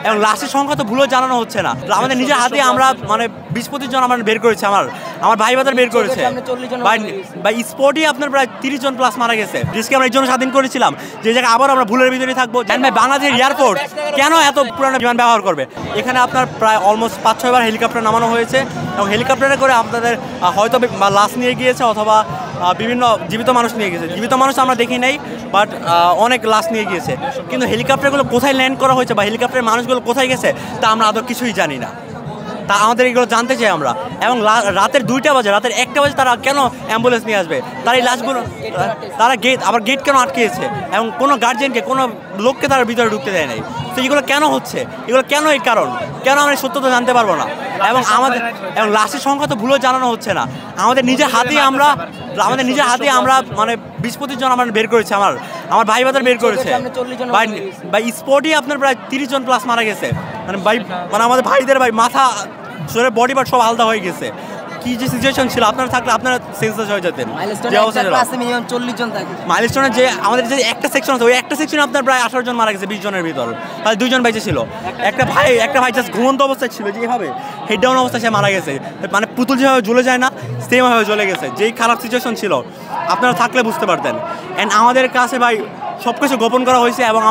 এবং লাশের সংখ্যা তো ভুলও জানানো হচ্ছে না। আমাদের নিজের হাতে আমরা মানে 20-25 জন আমরা বের করেছি, আমার ভাই বাজার বের করেছে বা স্পটই আপনার প্রায় 30 জন প্লাস মারা গেছে। দেশকে আমরা এই জন্য স্বাধীন করেছিলাম যে জায়গায় আবার আমরা ভুলের ভিতরে থাকবো। জানেন ভাই বাংলাদেশের এয়ারপোর্ট কেন এত পুরানো বিমান ব্যবহার করবে? এখানে আপনার প্রায় অলমোস্ট 5-6 বার হেলিকপ্টার নামানো হয়েছে এবং হেলিকপ্টারে করে আপনাদের হয়তো লাশ নিয়ে গিয়েছে অথবা বিভিন্ন জীবিত মানুষ নিয়ে গেছে। জীবিত মানুষ আমরা দেখি নাই, বাট অনেক লাশ নিয়ে গিয়েছে। কিন্তু হেলিকপ্টারগুলো কোথায় ল্যান্ড করা হয়েছে বা হেলিকপ্টারের মানুষগুলো কোথায় গেছে তা আমরা আদৌ কিছুই জানি না। তা আমাদের এগুলো জানতে চাই আমরা। এবং রাতের 2টা বাজে, রাতের 1টা বাজে তারা কেন অ্যাম্বুলেন্স নিয়ে আসবে? তারা এই লাশগুলো তারা গেট কেন আটকেছে এবং কোনো গার্জিয়ানকে কোনো লোককে তারা ভিতরে ঢুকতে দেয় নাই। তো এগুলো কেন হচ্ছে? এগুলো কেন এই কারণ? কেন আমরা সত্যতা জানতে পারবো না? এবং লাশের সংখ্যা তো ভুলও জানানো হচ্ছে না। আমাদের নিজের হাতে আমরা মানে 20-25 জন আমরা বের করেছি, আমার ভাই বাজার বের করেছে বা স্পটই আপনার প্রায় 30 জন প্লাস মারা গেছে। মানে আমাদের ভাইদের মাথা শরীরের বডি পার্ট সব আলাদা হয়ে গেছে। কি যে সিচুয়েশন ছিল, আপনারা থাকলে আপনারা সেন্সেস হয়ে যেতেন। মাইলস্টোনে যে আমাদের যে একটা সেকশন আছে, ওই একটা সেকশনে আপনার প্রায় 18 জন মারা গেছে 20 জনের ভিতর। তাহলে 2 জন বেঁচে ছিল। একটা ভাই জাস্ট ঘুমন্ত অবস্থায় ছিল, যেভাবে হেড ডাউন অবস্থায় সে মারা গেছে। মানে পুতুল যেভাবে জ্বলে যায় না, সেমভাবে জ্বলে গেছে। যেই খারাপ সিচুয়েশন ছিল আপনারা থাকলে বুঝতে পারতেন। অ্যান্ড আমাদের কাছে ভাই সব কিছু গোপন করা হয়েছে এবং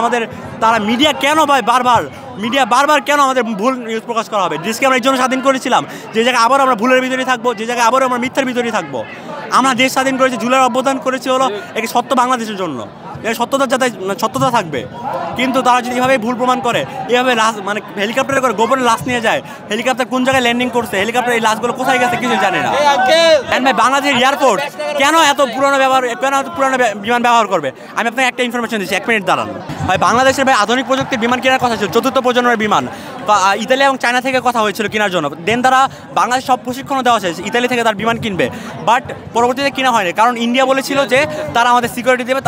তারা মিডিয়া কেন ভাই বারবার কেন আমাদের ভুল নিউজ প্রকাশ করা হবে? দেশকে আমরা এই জন্য স্বাধীন করেছিলাম যে জায়গায় আবার আমরা ভুলের ভিতরে থাকবো, যে জায়গায় আবারও আমরা মিথ্যার ভিতরে থাকবো। আমরা দেশ স্বাধীন করেছি, জুলাইয়ের অভ্যুত্থান করেছি হলো একটি সত্য বাংলাদেশের জন্য, সত্যতা থাকবে। কিন্তু তারা যদি এভাবে ভুল প্রমাণ করে, এভাবে মানে হেলিকপ্টারে করে গোপনে লাশ নিয়ে যায়, হেলিকপ্টার কোন জায়গায় ল্যান্ডিং করছে, হেলিকপ্টার এই লাশগুলো কোথায় গেছে কিছু জানে না। ভাই বাংলাদেশের এয়ারপোর্ট কেন এত পুরনো বিমান ব্যবহার করবে? আমি আপনাকে একটা ইনফরমেশন দিচ্ছি, 1 মিনিট দাঁড়ান ভাই। বাংলাদেশের ভাই আধুনিক প্রযুক্তির বিমান কেনার কথা ছিল, 4th প্রজন্মের বিমান ইতালি এবং চায়না থেকে কথা হয়েছিল কেনার জন্য। দেন তারা বাংলাদেশ সব প্রশিক্ষণ দেওয়া হয়েছে ইতালি থেকে তার বিমান কিনবে, বাট পরবর্তীতে কিনা হয়নি। কারণ ইন্ডিয়া বলেছিল যে তারা আমাদের সিকিউরিটি দেবে,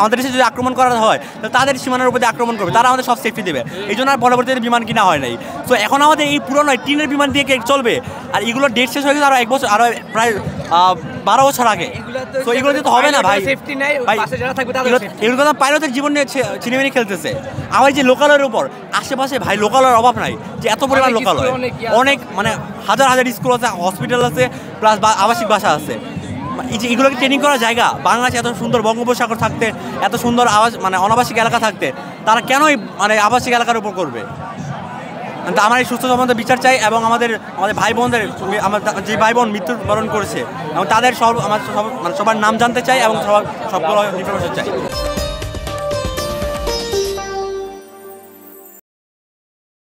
আমাদের দেশে যদি আক্রমণ করা হয় তাদের সীমানার উপর দিয়ে আক্রমণ করবে, তারা আমাদের সব সেফটি দেবে। এই জন্য আর পরবর্তীতে বিমান কিনা হয় নাই। তো এখন আমাদের এই পুরনো টিনের বিমান দিয়ে চলবে, আর এগুলো ডেট শেষ হয়ে গেছে আরও 1 বছর, আরও প্রায় 12 বছর আগে। তো এগুলো তো হবে না ভাই। এগুলো তো পাইলটের জীবন নিয়ে ছিনিমিনি খেলতেছে। আবার যে লোকালয়ের উপর আশেপাশে ভাই লোকালয়ের অভাব নাই, যে এত পরিমাণ লোকালয়, অনেক মানে হাজার স্কুল আছে, হসপিটাল আছে, প্লাস আবাসিক বাসা আছে। এই যে এগুলোকে ট্রেনিং করার জায়গা, বাংলাদেশে এত সুন্দর বঙ্গোপসাগর থাকতে, এত সুন্দর অনাবাসিক এলাকা থাকতে, তারা কেনই মানে আবাসিক এলাকার উপর করবে? আমার এই সুস্থ সম্বন্ধে বিচার চাই এবং আমাদের ভাই বোনদের, যে ভাই বোন মৃত্যুবরণ করেছে এবং তাদের সবার নাম জানতে চাই এবং সবগুলো ইনফরমেশন চাই।